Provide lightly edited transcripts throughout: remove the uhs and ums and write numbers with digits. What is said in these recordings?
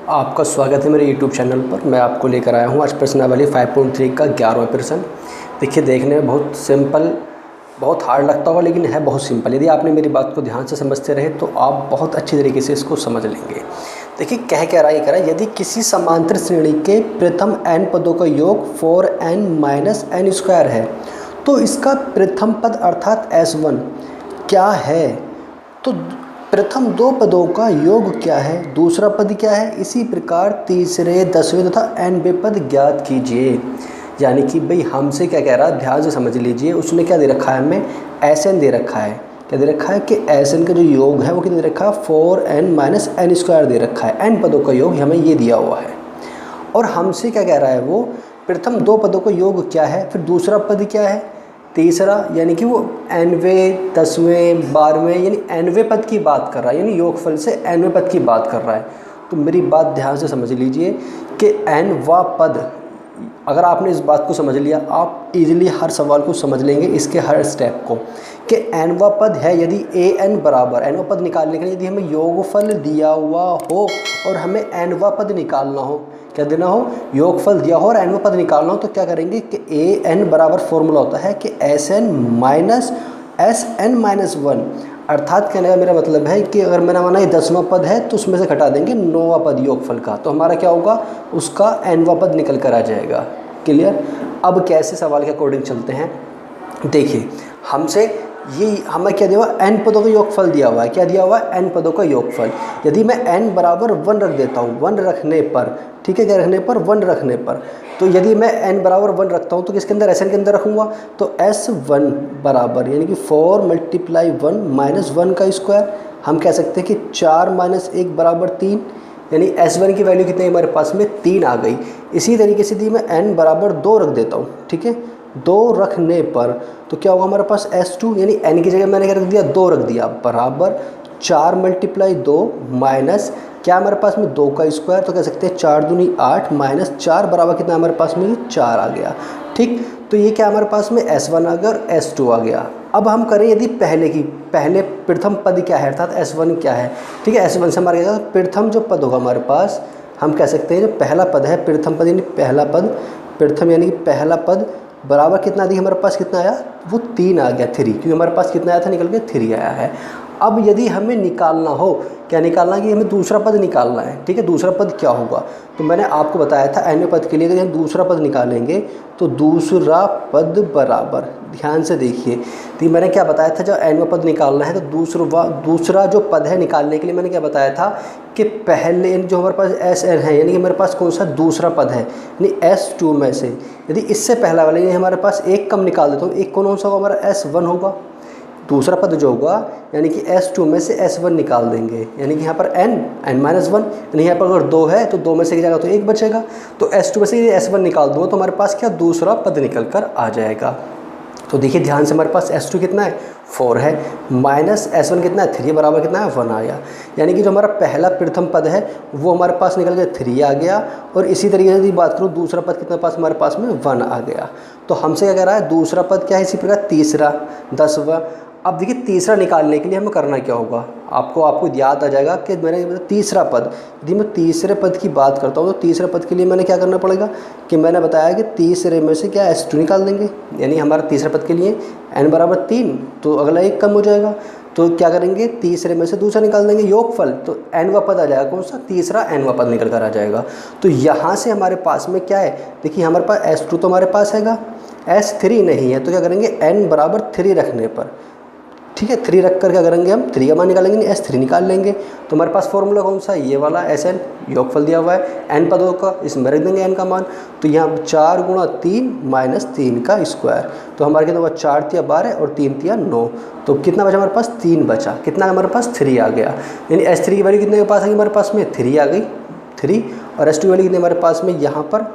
आपका स्वागत है मेरे YouTube चैनल पर। मैं आपको लेकर आया हूँ आज प्रश्नावली 5.3 का 11वां प्रश्न। देखिए, देखने में बहुत सिंपल, बहुत हार्ड लगता होगा, लेकिन है बहुत सिंपल। यदि आपने मेरी बात को ध्यान से समझते रहे तो आप बहुत अच्छी तरीके से इसको समझ लेंगे। देखिए, कह रहा है यदि किसी समांतर श्रेणी के प्रथम n पदों का योग 4n-n² है तो इसका प्रथम पद अर्थात S1 क्या है। तो प्रथम दो पदों का योग क्या है, दूसरा पद क्या है, इसी प्रकार तीसरे, 10वें तथा 9वें पद ज्ञात कीजिए। यानी कि भाई हमसे क्या कह रहा है, ध्यान से समझ लीजिए। उसने क्या दे रखा है, हमें Sn दे रखा है। क्या दे रखा है कि Sn का जो योग है वो कितना दे रखा है, 4n-n² दे रखा है। n पदों का योग हमें ये दिया हुआ है। और हमसे क्या कह रहा है, वो प्रथम दो पदों का योग क्या है, फिर दूसरा पद क्या है, तीसरा, यानी कि वो 9वें, 10वें, 12वें यानी 9वें पद की बात कर रहा है, यानी योगफल से 9वें पद की बात कर रहा है। तो मेरी बात ध्यान से समझ लीजिए कि nवां पद, अगर आपने इस बात को समझ लिया, आप इजीली हर सवाल को समझ लेंगे, इसके हर स्टेप को, कि nवां पद है। यदि an बराबर, nवां पद निकालने के लिए यदि हमें योगफल दिया हुआ हो और हमें nवां पद निकालना हो, क्या देना हो, योगफल दिया हो और nवां पद निकालना हो, तो क्या करेंगे कि an बराबर फॉर्मूला होता है कि Sn-1, अर्थात कहने का मेरा मतलब है कि अगर मेरा माना ये 10वां पद है तो उसमें से घटा देंगे 9वां पद योगफल का, तो हमारा क्या होगा, उसका nवां पद निकल कर आ जाएगा। क्लियर। अब कैसे सवाल के अकॉर्डिंग चलते हैं। देखिए, हमसे ये हमें क्या दिया हुआ, n पदों का योगफल दिया हुआ है। क्या दिया हुआ है, n पदों का योगफल। यदि मैं n बराबर 1 रख देता हूँ, 1 रखने पर, ठीक है, क्या रखने पर, 1 रखने पर, तो यदि मैं n बराबर 1 रखता हूँ तो किसके अंदर, Sn के अंदर रखूँगा, तो S1 बराबर यानी कि 4 × 1 - 1 का स्क्वायर। हम कह सकते हैं कि 4 - 1 बराबर 3, यानी S1 की वैल्यू कितनी हमारे पास में, 3 आ गई। इसी तरीके से यदि मैं n बराबर 2 रख देता हूँ, ठीक है, 2 रखने पर तो क्या होगा हमारे पास, S2, यानी n की जगह मैंने क्या रख दिया, 2 रख दिया, बराबर 4 × 2 माइनस क्या हमारे पास में, 2 का स्क्वायर। तो कह सकते हैं 4 दूनी 8 - 4 बराबर कितना हमारे पास में, 4 आ गया। ठीक, तो ये क्या हमारे पास में, S1 आ गया और S2 आ गया। अब हम करें यदि पहले प्रथम पद क्या है, अर्थात S1 क्या है, ठीक है, S1 से हमारे क्या, प्रथम जो पद होगा हमारे पास, हम कह सकते हैं जो पहला पद है, प्रथम पद यानी पहला पद, प्रथम यानी कि पहला पद बराबर कितना दी हमारे पास, कितना आया, वो 3 आ गया, 3, क्योंकि हमारे पास कितना आया था, निकल के 3 आया है। अब यदि हमें निकालना हो, क्या निकालना है, कि हमें दूसरा पद निकालना है, ठीक है, दूसरा पद क्या होगा, तो मैंने आपको बताया था nवें पद के लिए अगर हम दूसरा पद निकालेंगे तो दूसरा पद बराबर, ध्यान से देखिए, तो मैंने क्या बताया था, जब nवां पद निकालना है तो दूसरा जो पद है निकालने के लिए मैंने क्या बताया था कि पहले जो हमारे पास Sn है, यानी कि हमारे पास कौन सा दूसरा पद है, यानी S2 में से यदि इससे पहला वाला यानी हमारे पास एक कम निकाल देता हूँ, एक कौन सा होगा हमारा, S1 होगा। दूसरा पद जो होगा यानी कि S2 में से S1 निकाल देंगे, यानी कि यहाँ पर n-1, यानी यहाँ पर अगर 2 है तो 2 में से एक जाएगा तो 1 बचेगा, तो S2 में से S1 निकाल दूँगा तो हमारे पास क्या, दूसरा पद निकल कर आ जाएगा। तो देखिए ध्यान से, हमारे पास S2 कितना है, 4 है, माइनस S1 कितना है, 3, बराबर कितना है, 1 आया। यानी कि जो हमारा पहला प्रथम पद है वो हमारे पास निकल गया 3 आ गया, और इसी तरीके से यदि बात करूँ दूसरा पद कितना पास हमारे पास में 1 आ गया। तो हमसे क्या कह रहा है, दूसरा पद क्या है, इसी प्रकार तीसरा, 10वां। अब देखिए तीसरा निकालने के लिए हमें करना क्या होगा, आपको याद आ जाएगा कि मैंने तीसरा पद, यदि मैं तीसरे पद की बात करता हूँ तो तीसरे पद के लिए मैंने क्या करना पड़ेगा, कि मैंने बताया कि तीसरे में से क्या S2 निकाल देंगे, यानी हमारा तीसरे पद के लिए n बराबर 3, तो अगला एक कम हो जाएगा, तो क्या करेंगे, तीसरे में से दूसरा निकाल देंगे योगफल, तो nवां पद आ जाएगा, कौन सा, तीसरा nवां पद निकल कर आ जाएगा। तो यहाँ से हमारे पास में क्या है, देखिए हमारे पास S2 तो हमारे पास हैगा, S3 नहीं है, तो क्या करेंगे, n बराबर 3 रखने पर, ठीक है, 3 रख कर क्या करेंगे, हम 3 का मान निकालेंगे, S3 निकाल लेंगे। तो हमारे पास फॉर्मूला कौन सा, ये वाला Sn, योगफल दिया हुआ है n पदों का, इसमें रख देंगे n का मान, तो यहाँ 4 × 3 - 3 का स्क्वायर, तो हमारे कितना हुआ, 4 × 3 = 12 और 3 × 3 = 9, तो कितना बचा हमारे पास, 3 बचा, कितना हमारे पास, 3 आ गया। यानी S3 की वैल्यू कितने के पास आ गई हमारे पास में, 3 आ गई, 3, और S2 की वैल्यू कितने हमारे पास में, यहाँ पर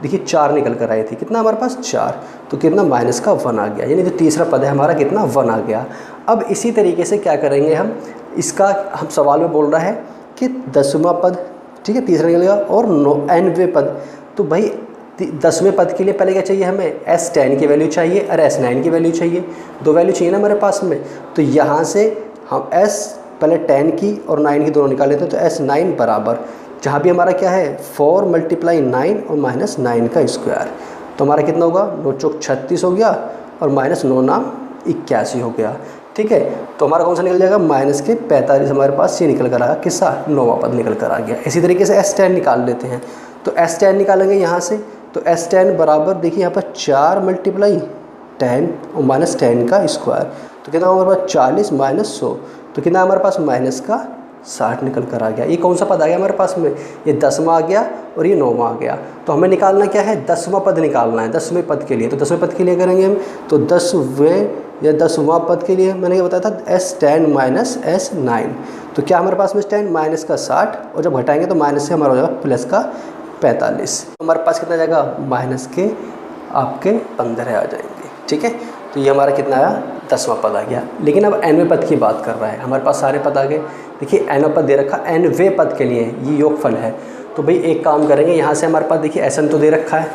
देखिए 4 निकल कर आई थी, कितना हमारे पास, 4, तो कितना, -1 आ गया, यानी जो तीसरा पद है हमारा कितना, 1 आ गया। अब इसी तरीके से क्या करेंगे हम, इसका हम सवाल में बोल रहा है कि 10वां पद, ठीक है, तीसरा निकलेगा, और 9वें पद, तो भाई 10वें पद के लिए पहले क्या चाहिए हमें, S10 की वैल्यू चाहिए और S9 की वैल्यू चाहिए, 2 वैल्यू चाहिए ना हमारे पास में। तो यहाँ से हम पहले 10 की और 9 की दोनों निकाल लेते हैं, तो S9 बराबर जहाँ भी हमारा क्या है 4 मल्टीप्लाई 9 और माइनस 9 का स्क्वायर, तो हमारा कितना होगा 9 चौक 36 हो गया और माइनस 9 नाम 81 हो गया। ठीक है, तो हमारा कौन सा निकल जाएगा माइनस के 45, हमारे पास ये निकल कर आया किसका 9वां पद निकल कर आ गया। इसी तरीके से S10 निकाल लेते हैं, तो S10 निकालेंगे यहाँ से, तो S10 बराबर देखिए यहाँ पर 4 मल्टीप्लाई 10 और माइनस 10 का स्क्वायर, तो कितना हमारे पास 40 माइनस 100, तो कितना हमारे पास माइनस का 60 निकल कर आ गया। ये कौन सा पद आ गया हमारे पास में, ये 10वां आ गया और ये 9वां आ गया। तो हमें निकालना क्या है 10वां पद निकालना है 10वें पद के लिए। तो 10वें पद के लिए करेंगे हम, तो 10वें या 10वां पद के लिए मैंने ये बताया था S10 माइनस S9, तो क्या हमारे पास में S10 माइनस का 60 और जब घटाएंगे तो माइनस से हमारा हो जाएगा प्लस का 45, तो हमारे पास कितना जाएगा माइनस के आपके 15 आ जाएंगे। ठीक है, तो ये हमारा कितना आया 10वां पद आ गया। लेकिन अब nवें पद की बात कर रहा है, हमारे पास सारे पद आ गए। देखिए nवां पद दे रखा, nवें पद के लिए ये योगफल है, तो भाई एक काम करेंगे, यहाँ से हमारे पास देखिए Sn तो दे रखा है,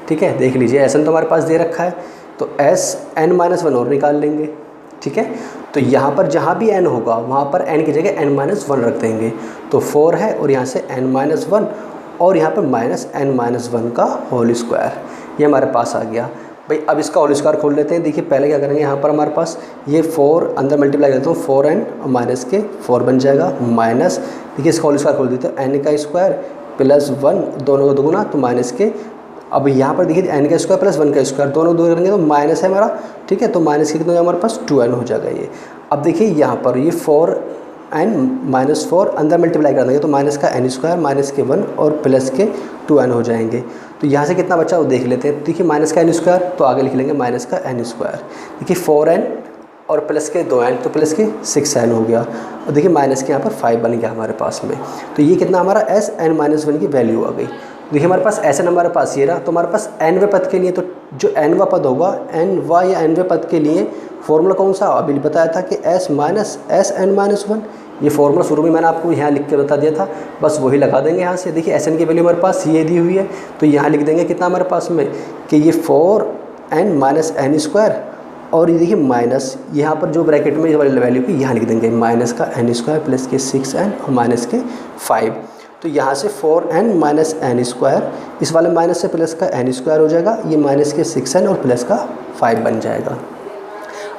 ठीक है देख लीजिए Sn तो हमारे पास दे रखा है, तो Sn माइनस 1 और निकाल लेंगे। ठीक है, तो यहाँ पर जहाँ भी n होगा वहाँ पर n की जगह n माइनस 1 रख देंगे, तो 4 है और यहाँ से n माइनस 1 और यहाँ पर माइनस n माइनस 1 का होल स्क्वायर, ये हमारे पास आ गया। भाई अब इसका होल स्क्वायर खोल लेते हैं। देखिए पहले क्या करेंगे, यहाँ पर हमारे पास ये 4 अंदर मल्टीप्लाई करते हो 4n और माइनस के 4 बन जाएगा, माइनस देखिए इसका होल स्क्वायर खोल देते हैं n का स्क्वायर प्लस 1 दोनों का दोगुना, तो माइनस के, अब यहाँ पर देखिए n का स्क्वायर प्लस 1 का स्क्वायर दोनों दो करेंगे तो माइनस है हमारा। ठीक है, तो माइनस के कितना हमारे पास 2n हो जाएगा ये। अब देखिए यहाँ पर ये 4n माइनस 4 अंदर मल्टीप्लाई कर देंगे तो माइनस का n स्क्वायर माइनस के 1 और प्लस के 2n हो जाएंगे। तो यहाँ से कितना बचा वो देख लेते हैं। देखिए माइनस का n स्क्वायर, तो आगे लिख लेंगे माइनस का n स्क्वायर। देखिए 4n और प्लस के 2n, तो प्लस के 6n हो गया, और देखिए माइनस के यहाँ पर 5 बन गया हमारे पास में। तो ये कितना हमारा Sn माइनस 1 की वैल्यू आ गई। देखिए हमारे पास Sn हमारे पास ये रहा, तो हमारे पास nवें पद के लिए, तो जो nवां पद होगा nवां या nवें पद के लिए फॉर्मूला कौन सा अभी बताया था कि S माइनस Sn माइनस 1, ये फॉर्मूला शुरू में मैंने आपको यहाँ लिख के बता दिया था, बस वही लगा देंगे यहाँ से। देखिए Sn की वैल्यू हमारे पास ये दी हुई है, तो यहाँ लिख देंगे कितना हमारे पास में कि ये 4n माइनस n स्क्वायर, और ये देखिए माइनस यहाँ पर जो ब्रैकेट में वाली वैल्यू की यहाँ लिख देंगे माइनस का n स्क्वायर प्लस के 6n और माइनस के 5। तो यहाँ से 4n माइनस n स्क्वायर, इस वाले माइनस से प्लस का n स्क्वायर हो जाएगा, ये माइनस के 6n और प्लस का 5 बन जाएगा।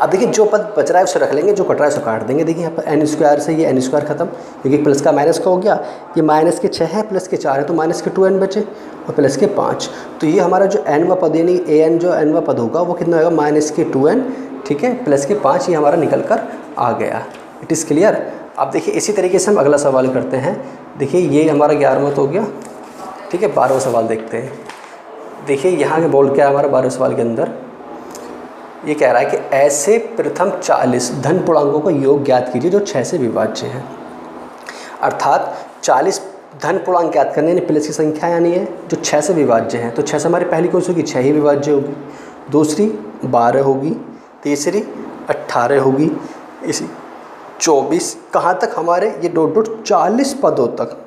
अब देखिए जो पद बच रहा है उसे रख लेंगे, जो कट रहा है उसे काट देंगे। देखिए यहाँ पर n स्क्वायर से ये n स्क्वायर खत्म, क्योंकि प्लस का माइनस का हो गया, ये माइनस के 6 है प्लस के 4 है, तो माइनस के 2n बचे और प्लस के 5। तो ये हमारा जो nवां पद यानी an जो nवां पद होगा वो कितना होगा माइनस के 2n, ठीक है प्लस के 5, ये हमारा निकल कर आ गया। It is clear. अब देखिए इसी तरीके से हम अगला सवाल करते हैं। देखिए ये हमारा 11वां तो हो गया, ठीक है 12वां सवाल देखते हैं। देखिए यहाँ के बोल क्या है हमारा 12वें सवाल के अंदर, ये कह रहा है कि ऐसे प्रथम 40 धन पूर्णांकों का योग ज्ञात कीजिए जो 6 से विभाज्य हैं। अर्थात 40 धन पूर्णांक ज्ञात करने यानी प्लस की संख्या यानी है जो 6 से विभाज्य हैं। तो 6 से हमारी पहली कौन सी होगी 6 ही विभाज्य होगी, दूसरी 12 होगी, तीसरी 18 होगी, इसी 24 कहाँ तक हमारे ये डॉट डॉट 40 पदों तक,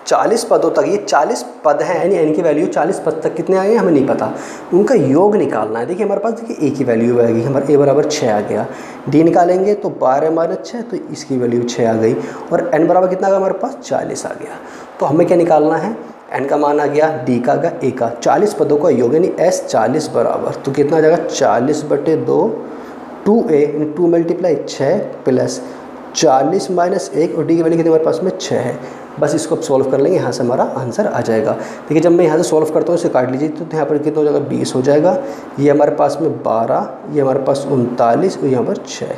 40 पदों तक, ये 40 पद हैं यानी n की वैल्यू 40 पद तक कितने आए हमें नहीं पता, उनका योग निकालना है। देखिए हमारे पास देखिए a की वैल्यू आएगी, हमारा a बराबर 6 आ गया, d निकालेंगे तो 12 माइनस 6 तो इसकी वैल्यू 6 आ गई, और n बराबर कितना आ गया हमारे पास 40 आ गया। तो हमें क्या निकालना है, n का मान आ गया, d का आ गया, a का, 40 पदों का योग यानी s 40 बराबर, तो कितना आ जाएगा 40/2 2a यानी 2 मल्टीप्लाई 6 प्लस 40 माइनस 1 और d की वैल्यू कितनी हमारे पास में 6 है। बस इसको अब सॉल्व कर लेंगे, यहाँ से हमारा आंसर आ जाएगा। देखिए जब मैं यहाँ से सॉल्व करता हूँ इसे काट लीजिए तो यहाँ पर कितना हो जाएगा 20 हो जाएगा, ये हमारे पास में 12, ये हमारे पास 39 और यहाँ पर 6,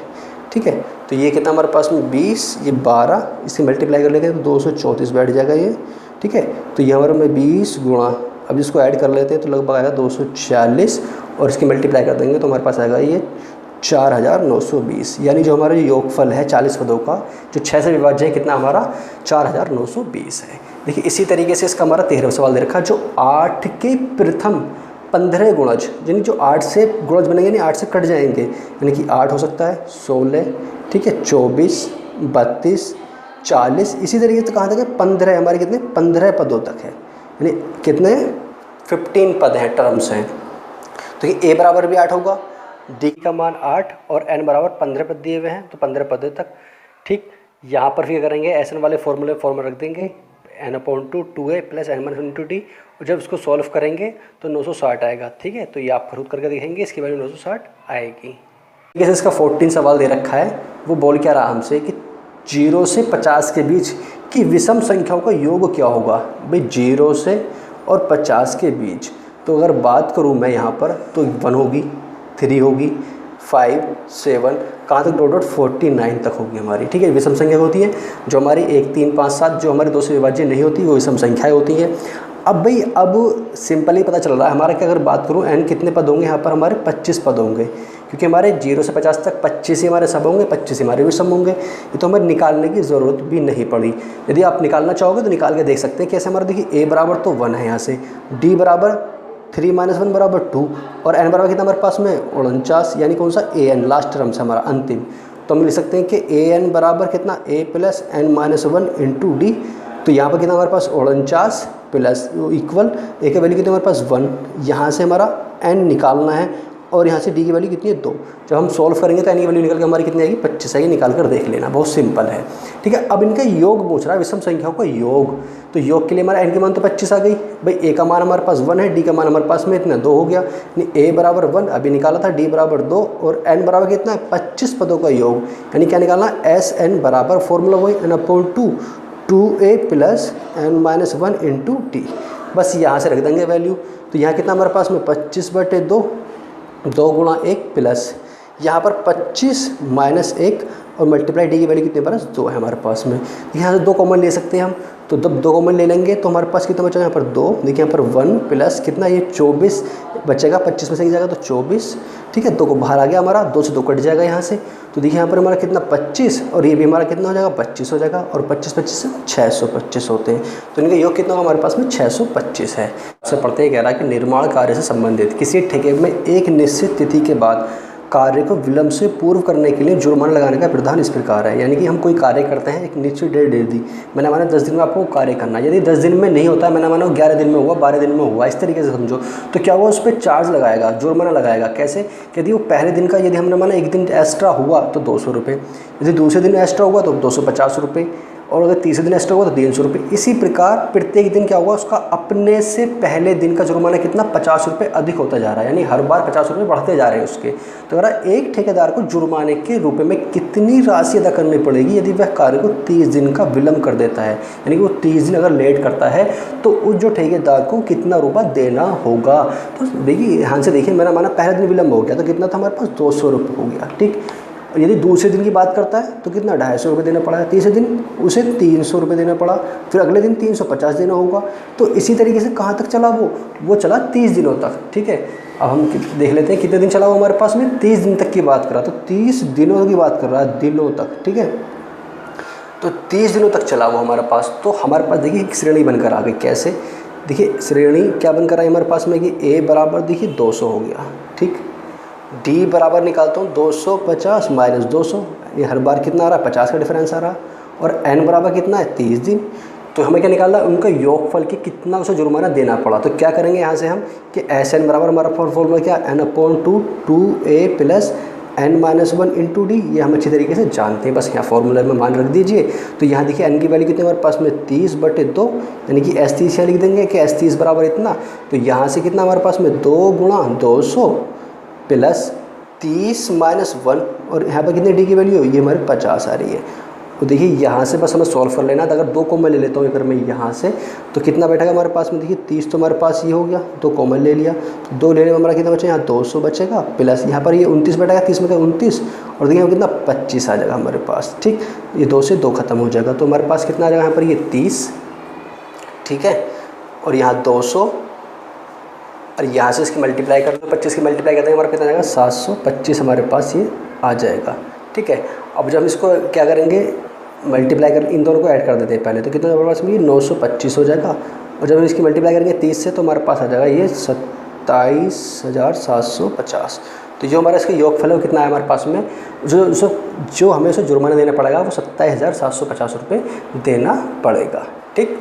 ठीक है। तो ये कितना हमारे पास में 20, ये 12, इससे मल्टीप्लाई कर लेते हैं तो 234 बैठ जाएगा ये, ठीक है। तो ये हमारे में 20 गुणा, अब इसको ऐड कर लेते हैं तो लगभग आएगा 246 और इसकी मल्टीप्लाई कर देंगे तो हमारे पास आएगा ये 4920, यानी जो हमारा योगफल है 40 पदों का जो 6 से विभाज्य है कितना हमारा 4920 है। देखिए इसी तरीके से इसका हमारा 13वां सवाल दे रखा, जो 8 के प्रथम 15 गुणज, यानी जो 8 से गुणज बनेंगे यानी 8 से कट जाएंगे, यानी कि 8 हो सकता है 16, ठीक है 24, 32, 40, इसी तरीके से कहाँ तक है 15, हमारे कितने 15 पदों तक है, यानी कितने 15 पद हैं, टर्म्स हैं। तो ये a बराबर भी 8 होगा, d का मान 8 और n बराबर 15 पद दिए हुए हैं तो 15 पदों तक, ठीक। यहाँ पर फिर करेंगे Sn वाले फॉर्मूला रख देंगे, n/2 2a plus n-1 × d, और जब इसको सॉल्व करेंगे तो 960 आएगा। ठीक है, तो ये आप खुद करके देखेंगे, इसकी वैल्यू 960 आएगी। जैसे इसका 14 सवाल दे रखा है, वो बोल क्या रहा हमसे कि 0 से 50 के बीच की विषम संख्याओं का योग क्या होगा। भाई 0 से और 50 के बीच, तो अगर बात करूँ मैं यहाँ पर तो 1 होगी, 3 होगी, 5, 7, कहाँ तक डॉट 49 तक होगी हमारी। ठीक है, विषम संख्या होती है। जो हमारी 1, 3, 5, 7 जो हमारे 2 से विभाज्य नहीं होती वो विषम संख्याएँ होती हैं। अब भाई अब सिंपली पता चल रहा है हमारा कि अगर बात करूँ n कितने पद होंगे, यहाँ पर हमारे 25 पद होंगे, क्योंकि हमारे 0 से 50 तक 25 ही हमारे सब होंगे, 25 ही हमारे विषम होंगे। ये तो हमें निकालने की ज़रूरत भी नहीं पड़ी। यदि आप निकालना चाहोगे तो निकाल के देख सकते हैं। कैसे हमारा देखिए a बराबर तो 1 है, यहाँ से d बराबर 3 - 1 बराबर 2, और n बराबर कितना हमारे पास में 49, यानी कौन सा an लास्ट टर्म से हमारा अंतिम। तो हम लिख सकते हैं कि an बराबर कितना a plus n-1 into D. तो यहाँ पर कितना हमारे पास 49 प्लस इक्वल a की वैल्यू कितनी हमारे पास 1, यहाँ से हमारा n निकालना है, और यहाँ से d की वैल्यू कितनी है 2। जब हम सॉल्व करेंगे तो n की वैल्यू निकल के हमारी कितनी आएगी 25 आएगी। निकाल कर देख लेना, बहुत सिंपल है। ठीक है, अब इनका योग पूछ रहा है, विषम संख्याओं का योग। तो योग के लिए हमारा n के मान तो 25 आ गई। भाई a का मान हमारे पास 1 है, d का मान हमारे पास में इतना 2 हो गया, यानी a बराबर 1 अभी निकाला था, d बराबर 2, और n बराबर कितना है 25 पदों का योग। यानी क्या निकालना, SN बराबर फॉर्मूला वही n/2 2a plus n-1 into T. बस यहाँ से रख देंगे वैल्यू। तो यहाँ कितना हमारे पास में 25/2, 2 गुणा 1 प्लस यहाँ पर 25 - 1 और मल्टीप्लाई डी की वैल्यू कितने पास 2 है हमारे पास में। यहाँ से 2 कॉमन ले सकते हैं हम, तो जब 2 कॉमन ले लेंगे तो हमारे पास कितना बचा यहाँ पर 2। देखिए यहाँ पर 1 प्लस कितना ये 24 बचेगा, 25 में से जाएगा तो 24। ठीक है, 2 को बाहर आ गया हमारा, 2 से 2 कट जाएगा यहाँ से। तो देखिए यहाँ पर हमारा कितना 25, और ये भी हमारा कितना हो जाएगा 25 हो जाएगा, और 25 से 625 होते हैं। तो इनका योग कितना हमारे पास में 625 है। उससे पढ़ते ही कह रहा है कि निर्माण कार्य से संबंधित किसी ठेके में एक निश्चित तिथि के बाद कार्य को विलंब से पूर्व करने के लिए जुर्माना लगाने का विधान इस प्रकार है। यानी कि हम कोई कार्य करते हैं, एक निश्चित डेट दे दी, मैंने माना 10 दिन में आपको कार्य करना है। यदि 10 दिन में नहीं होता, मैंने माना 11 दिन में हुआ, 12 दिन में हुआ, इस तरीके से समझो, तो क्या हुआ उस पर चार्ज लगाएगा, जुर्माना लगाएगा। कैसे, यदि वो पहले दिन का यदि हमने माना एक दिन एक्स्ट्रा हुआ तो 200 रुपये, यदि दूसरे दिन एक्स्ट्रा हुआ तो 250 रुपये, और अगर तीसरे दिन एक्स्ट्रा हुआ तो 300 रुपये। इसी प्रकार प्रत्येक दिन क्या हुआ उसका अपने से पहले दिन का जुर्माना कितना 50 रुपये अधिक होता जा रहा है, यानी हर बार 50 रुपये बढ़ते जा रहे हैं उसके। तो अगर एक ठेकेदार को जुर्माने के रूप में कितनी राशि अदा करनी पड़ेगी यदि वह कार्य को 30 दिन का विलंब कर देता है, यानी कि वो 30 दिन अगर लेट करता है तो उस जो ठेकेदार को कितना रुपया देना होगा। तो देखिए यहाँ से देखिए, मेरा माना पहले दिन विलंब हो गया तो कितना था हमारे पास 200 रुपये हो गया। ठीक, और यदि दूसरे दिन की बात करता है तो कितना 250 रुपये देना पड़ा है, तीसरे दिन उसे 300 रुपये देना पड़ा, फिर अगले दिन 350 देना होगा। तो इसी तरीके से कहाँ तक चला वो चला 30 दिनों तक। ठीक है, अब हम देख लेते हैं कितने दिन चला वो हमारे पास में, 30 दिन तक की बात कर रहा, तो 30 दिनों की बात कर रहा है, दिनों तक। ठीक है, तो 30 दिनों तक चला वो हमारे पास। तो हमारे पास देखिए एक श्रेणी बनकर आ गई। कैसे, देखिए श्रेणी क्या बनकर आई हमारे पास में कि a बराबर देखिए 200 हो गया। ठीक, d बराबर निकालता हूँ 250 - 200, ये हर बार कितना आ रहा है 50 का डिफरेंस आ रहा, और n बराबर कितना है 30 दिन। तो हमें क्या निकालना है उनका योगफल कि कितना उसे जुर्माना देना पड़ा। तो क्या करेंगे यहाँ से हम कि SN बराबर हमारा फॉर्मूला क्या n/2 2a plus n-1 into D, ये हम अच्छी तरीके से जानते हैं, बस यहाँ फॉर्मूला में मान रख दीजिए। तो यहाँ देखिए n की वैल्यू कितनी हमारे पास में 30/2, यानी कि S30 यहाँ लिख देंगे कि S30 बराबर इतना। तो यहाँ से कितना हमारे पास में 2 गुणा 200 प्लस 30 - 1, और यहाँ पर कितनी डी की वैल्यू ये हमारे 50 आ रही है। तो देखिए यहाँ से बस हमें सॉल्व कर लेना। तो अगर 2 कॉमन ले लेता हूँ अगर मैं यहाँ से, तो कितना बैठेगा हमारे पास में, देखिए 30 तो हमारे पास ये हो गया, 2 कॉमन ले लिया, तो 2 लेने में हमारा कितना बचा, यहाँ 200 बचेगा, प्लस यहाँ पर ये 29 बैठेगा, 30 में 29, और देखिए कितना 25 आ जाएगा हमारे पास। ठीक, ये 2 से 2 खत्म हो जाएगा, तो हमारे पास कितना आ जाएगा यहाँ पर ये 30। ठीक है, और यहाँ 200, और यहाँ से इसकी मल्टीप्लाई कर दो, 25 की मल्टीप्लाई करते हैं हमारा कितना जाएगा 725 हमारे पास ये आ जाएगा। ठीक है, अब जब इसको क्या करेंगे मल्टीप्लाई कर, इन दोनों को ऐड कर देते हैं पहले, तो कितना हमारे पास में ये 925 हो जाएगा, और जब हम इसकी मल्टीप्लाई करेंगे 30 से तो हमारे पास आ जाएगा ये 27,750। तो जो हमारा इसका योगफल है वो कितना है हमारे पास में, जो हमें उसे जुर्माना देना पड़ेगा वो 27,750 रुपये देना पड़ेगा। ठीक।